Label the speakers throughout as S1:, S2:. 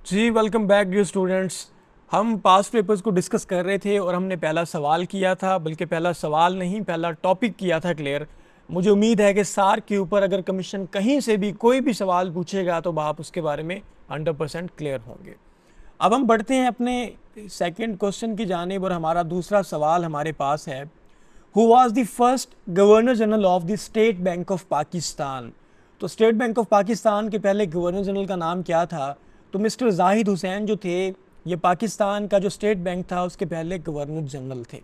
S1: जी welcome back dear students. हम past papers को discuss कर रहे थे और हमने पहला सवाल किया था, बल्कि पहला सवाल नहीं पहला टॉपिक किया था क्लियर। मुझे उम्मीद है कि सार के ऊपर अगर कमीशन कहीं से भी कोई भी सवाल पूछेगा तो आप उसके बारे में 100% क्लियर होंगे। अब हम बढ़ते हैं अपने सेकंड क्वेश्चन की जानिब और हमारा दूसरा सवाल हमारे पास है, who was the first governor general of the state bank of Pakistan. तो स्टेट बैंक ऑफ पाकिस्तान के पहले गवर्नर जनरल का नाम क्या था? तो मिस्टर जाहिद हुसैन जो थे, ये पाकिस्तान का जो स्टेट बैंक था उसके पहले गवर्नर जनरल थे।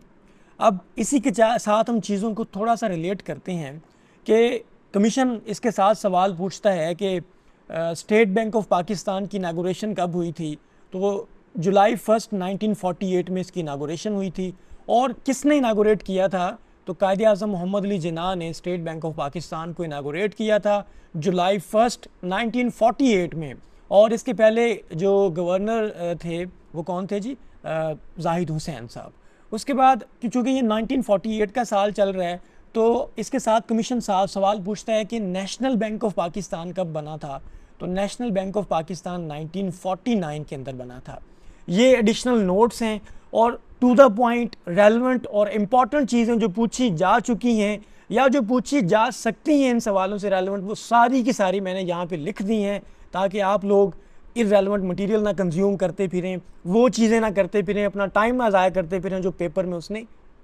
S1: अब इसी के साथ हम चीज़ों को थोड़ा सा रिलेट करते हैं कि कमीशन इसके साथ सवाल पूछता है कि स्टेट बैंक ऑफ पाकिस्तान की इनागोरेशन कब हुई थी? तो वो जुलाई 1 1948 में इसकी इनागोरेशन हुई थी। और किसने इनागोरेट किया था? तो कायदे आज़म मोहम्मद अली जिन्ना ने स्टेट बैंक ऑफ पाकिस्तान को इनागोरेट किया था जुलाई 1 1948 में। और इसके पहले जो गवर्नर थे वो कौन थे जी? जाहिद हुसैन साहब। उसके बाद चूँकि ये 1948 का साल चल रहा है तो इसके साथ कमीशन साहब सवाल पूछता है कि नेशनल बैंक ऑफ पाकिस्तान कब बना था? तो नेशनल बैंक ऑफ पाकिस्तान 1949 के अंदर बना था। ये एडिशनल नोट्स हैं और टू द पॉइंट रेलेवेंट और इम्पॉर्टेंट चीज़ें जो पूछी जा चुकी हैं या जो पूछी जा सकती हैं इन सवालों से रेलेवेंट, वो सारी की सारी मैंने यहाँ पे लिख दी हैं ताकि आप लोग इररेलेवेंट मटेरियल ना कंज्यूम करते फिरें, वो चीज़ें ना करते फिरें, अपना टाइम ना ज़ाया करते फिरें जो पेपर में उसने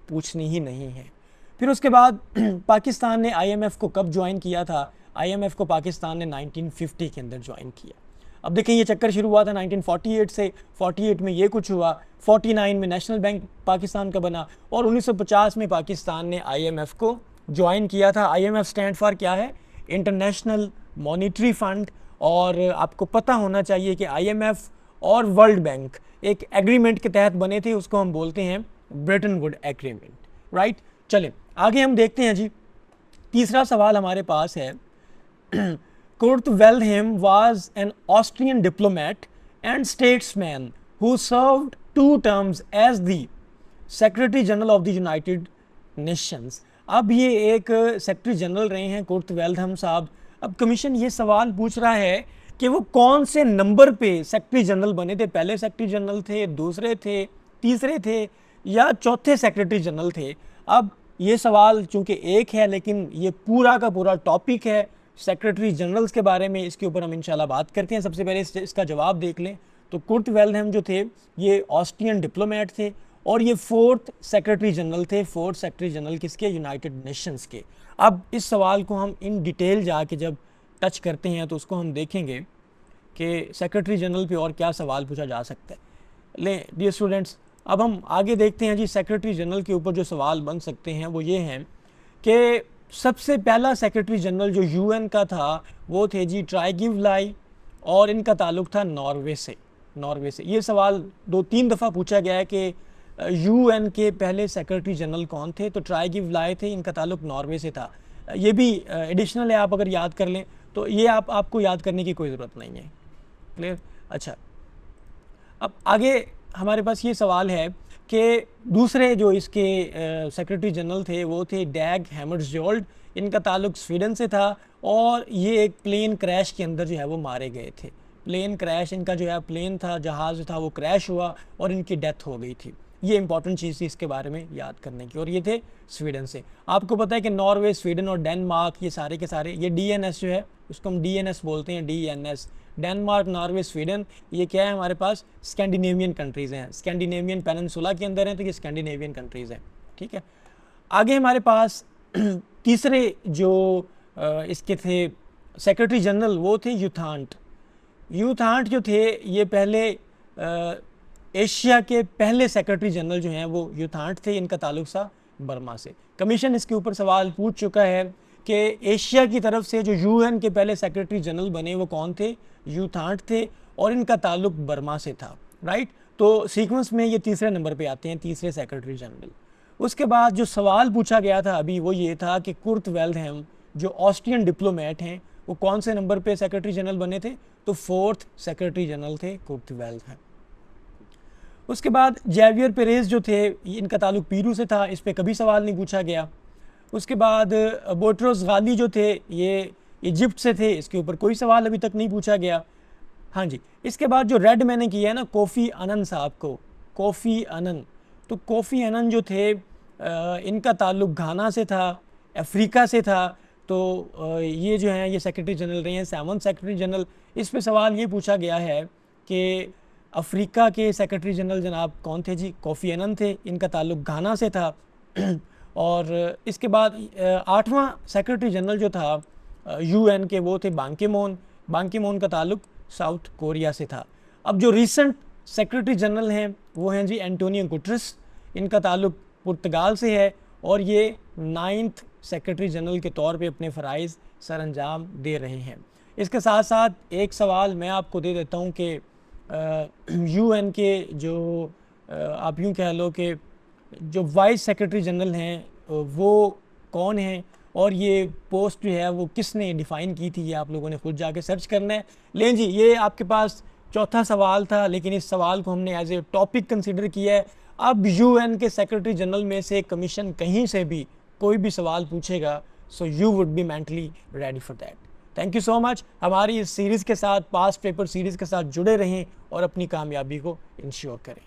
S1: पूछनी ही नहीं है। फिर उसके बाद पाकिस्तान ने IMF को कब ज्वाइन किया था? IMF को पाकिस्तान ने 1950 के अंदर ज्वाइन किया। अब देखें ये चक्कर शुरू हुआ था 1948 से, 48 में ये कुछ हुआ, 49 में नेशनल बैंक पाकिस्तान का बना और 1950 में पाकिस्तान ने IMF को ज्वाइन किया था। IMF स्टैंड फॉर क्या है? International monetary fund. और आपको पता होना चाहिए कि IMF और वर्ल्ड बैंक एक एग्रीमेंट के तहत बने थे, उसको हम बोलते हैं ब्रेटन वुड एग्रीमेंट, राइट। चलें आगे हम देखते हैं जी। तीसरा सवाल हमारे पास है, Kurt वेल्हेम was an Austrian diplomat and statesman who served 2 terms as the Secretary General of the United Nations। अब ये एक सेक्रेटरी जनरल रहे हैं कुर्ट वेल्हेम साहब। अब कमीशन ये सवाल पूछ रहा है कि वो कौन से नंबर पे सेक्रेटरी जनरल बने थे? पहले सेक्रेटरी जनरल थे, दूसरे थे, तीसरे थे या चौथे सेक्रेटरी जनरल थे? अब ये सवाल चूंकि एक है लेकिन ये पूरा का पूरा टॉपिक है सेक्रेटरी जनरल्स के बारे में, इसके ऊपर हम इंशाल्लाह बात करते हैं। सबसे पहले इसका जवाब देख लें तो कुर्ट वेल्हेम जो थे ये ऑस्ट्रियन डिप्लोमेट थे और ये 4th सेक्रेटरी जनरल थे। 4th सेक्रेटरी जनरल किसके? यूनाइटेड नेशंस के। अब इस सवाल को हम इन डिटेल जाके जब टच करते हैं तो उसको हम देखेंगे कि सेक्रेटरी जनरल पे और क्या सवाल पूछा जा सकता है। ले डियर स्टूडेंट्स, अब हम आगे देखते हैं जी। सेक्रेटरी जनरल के ऊपर जो सवाल बन सकते हैं वो ये हैं कि सबसे पहला सेक्रेटरी जनरल जो UN का था वो थे जी ट्राइगिव लाई और इनका ताल्लुक था नॉर्वे से। ये सवाल 2-3 दफ़ा पूछा गया है कि UN के पहले सेक्रेटरी जनरल कौन थे? तो ट्राइगिव लाई थे, इनका ताल्लुक नॉर्वे से था। ये भी एडिशनल है, आप अगर याद कर लें तो ये आपको याद करने की कोई ज़रूरत नहीं है। क्लियर? अच्छा, अब आगे हमारे पास ये सवाल है कि दूसरे जो इसके सेक्रेटरी जनरल थे वो थे डैग हैमर्सजोल्ड। इनका ताल्लुक स्वीडन से था और ये एक प्लेन क्रैश के अंदर जो है वो मारे गए थे। प्लेन क्रैश, इनका जो है प्लेन था, जहाज़ था, वो क्रैश हुआ और इनकी डेथ हो गई थी। ये इंपॉर्टेंट चीज़ थी इसके बारे में याद करने की। और ये थे स्वीडन से। आपको पता है कि नॉर्वे, स्वीडन और डेनमार्क ये सारे के सारे, ये DNS जो है उसको हम DNS बोलते हैं, DNS। डेनमार्क, नॉर्वे, स्वीडन, ये क्या है हमारे पास? स्कैंडिनेवियन कंट्रीज़ हैं। स्कैंडिनेवियन पेनिनसुला के अंदर हैं तो ये स्कैंडिनेवियन कंट्रीज़ हैं, ठीक है। आगे हमारे पास तीसरे जो इसके थे सेक्रेटरी जनरल वो थे यूथांट जो थे ये पहले एशिया के पहले सेक्रेटरी जनरल जो हैं वो यूथांट थे। इनका ताल्लुक था बर्मा से। कमीशन इसके ऊपर सवाल पूछ चुका है कि एशिया की तरफ से जो UN के पहले सेक्रेटरी जनरल बने वो कौन थे? यूथांट थे और इनका ताल्लुक बर्मा से था, राइट। तो सीक्वेंस में ये तीसरे नंबर पे आते हैं, तीसरे सेक्रेटरी जनरल। उसके बाद जो सवाल पूछा गया था अभी वो ये था कि कुर्ट वेल्हेम जो ऑस्ट्रियन डिप्लोमेट हैं वो कौन से नंबर पे सेक्रेटरी जनरल बने थे? तो 4th सेक्रेटरी जनरल थे कुर्ट वेल्हेम। उसके बाद जेवियर पेरेज जो थे इनका ताल्लुक पीरू से था, इस पर कभी सवाल नहीं पूछा गया। उसके बाद बोट्रोस गाली जो थे ये इजिप्ट से थे, इसके ऊपर कोई सवाल अभी तक नहीं पूछा गया। हाँ जी, इसके बाद जो रेड मैंने किया है ना कोफ़ी अनन साहब को, कोफ़ी अनन, तो कोफ़ी अनन जो थे इनका ताल्लुक घाना से था, अफ्रीका से था। तो ये जो हैं ये सेक्रेटरी जनरल रहे हैं, 7th सेक्रेटरी जनरल। इस पे सवाल ये पूछा गया है कि अफ्रीका के सेक्रेटरी जनरल जनाब कौन थे जी? कोफ़ी अनन थे, इनका ताल्लुक घाना से था। और इसके बाद 8वां सेक्रेटरी जनरल जो था यूएन के, वो थे बांकी-मून। बांकी-मून का ताल्लुक साउथ कोरिया से था। अब जो रीसेंट सेक्रेटरी जनरल हैं वो हैं जी एंटोनियो गुटरेस, इनका ताल्लुक पुर्तगाल से है और ये 9th सेक्रेटरी जनरल के तौर पे अपने फ़राइज़ सर अंजाम दे रहे हैं। इसके साथ साथ एक सवाल मैं आपको दे देता हूँ कि यूएन के जो आप यूँ कह लो कि जो वाइस सेक्रेटरी जनरल हैं वो कौन हैं और ये पोस्ट जो है वो किसने डिफ़ाइन की थी, ये आप लोगों ने खुद जाके सर्च करना है। लें जी, ये आपके पास चौथा सवाल था, लेकिन इस सवाल को हमने एज ए टॉपिक कंसिडर किया है। अब यूएन के सेक्रेटरी जनरल में से कमीशन कहीं से भी कोई भी सवाल पूछेगा, so you would be mentally ready for that. Thank you so much. हमारी इस सीरीज़ के साथ, पास्ट पेपर सीरीज़ के साथ जुड़े रहें और अपनी कामयाबी को इंश्योर करें।